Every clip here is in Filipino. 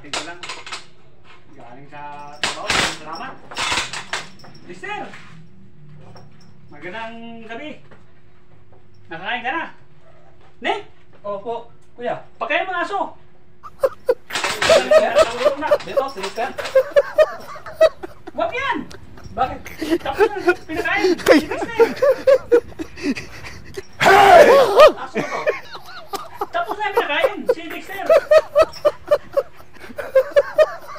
Karating ko lang. Galing sa trabaho. Salamat. Mister! Magandang gabi. Nakakain ka na? Ne? Opo, kuya. Pakain mo ng aso. Dito, sinis ka. Huwag yan! Bakit? Tapos na pinakain. Mister! Aso ko. Tapos na pinakain. Si Dexter.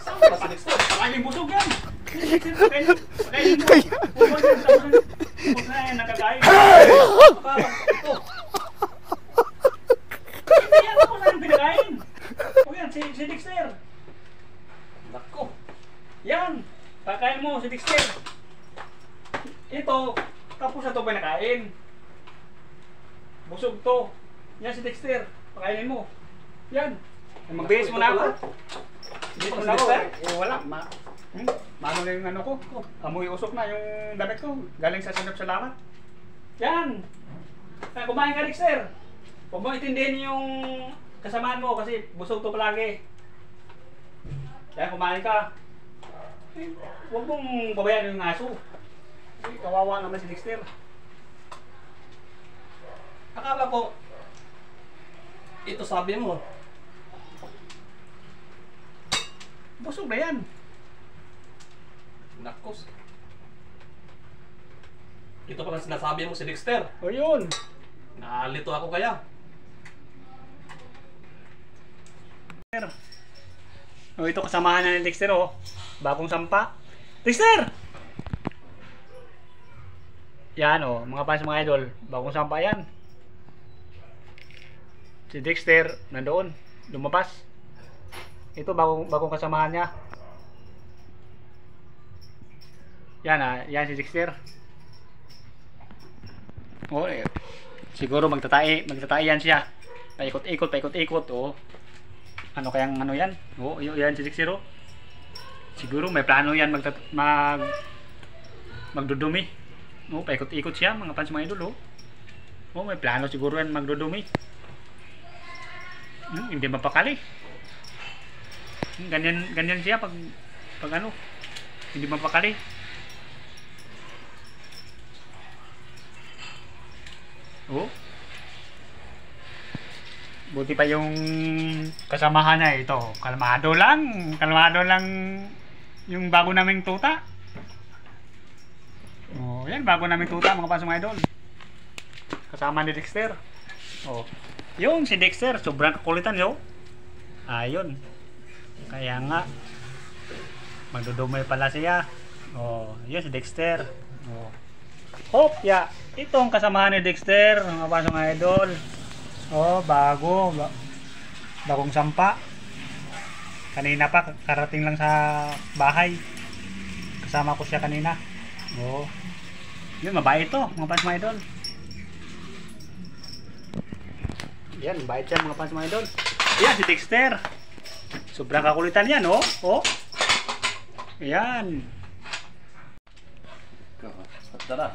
Saan ba si Dexter? Pakain busog yan. Si Dexter, pakain mo. Huwag yan. Tapos na yan, nakakain. Akala ito. Hindi yan, tapos na yung pinakain. Huwag yan, si Dexter. Nako. Yan. Pakain mo si Dexter. Ito, tapos na ito pinakain. Busog to. Yan si Dexter. Pakainin mo. Yan. Magbihis mo na ako. Dito Tapos si ako, Dexter? wala. Maano na yung ano ko. Amoy usok na yung damit ko. Galing sa sinap salamat. Yan. Kumain ka, Dexter. Huwag mo itindihin yung kasamaan mo kasi busog to palagi. Kaya kumain ka. Huwag mong babayan yung aso. Kasi kawawa naman si Dexter. Akala ko, ito sabi mo. Busog na yan. Nakos. Ito pala sinasabi mo si Dexter. O yun. Nalito ako kaya. O ito kasamahan na ni Dexter o. Bagong sampa. Dexter! Yan o, mga fans mga idol. Bagong sampa yan. Si Dexter nandoon. Lumabas. Ito bagong kasamahan niya. Yan yan si Dexter. O siguro magtatae yan siya. Paikot-ikot o. Ano kayang ano yan? O yan si Dexter o. Siguro may plano yan magdudumi. O paikot-ikot siya mga fans mga idol o. O may plano siguro yan magdudumi. Hindi mapakali. Ganyan siya pag ano, hindi mapakali. Oh. Buti pa yung kasamahan niya ito. Kalmado lang yung bago naming tuta. Oh, yan bago naming tuta mga fans mga idol. Kasama ni Dexter. Oh. Yung si Dexter, sobrang kakulitan yo. Ayun. Kaya nga magdudumay pala siya. Oh, yun si Dexter. Oh. Hopya, itong kasamahan ni Dexter, mga pasong idol. Oh, bagong sampa. Kanina pa karating lang sa bahay. Kasama ko siya kanina. Oh. Yun, mabait to, mga pasong idol. Yan, bait siya mga fans mga idol. Yan si Dexter. Sobrang kakulitan yan, oh. Oh. Yan. Tara.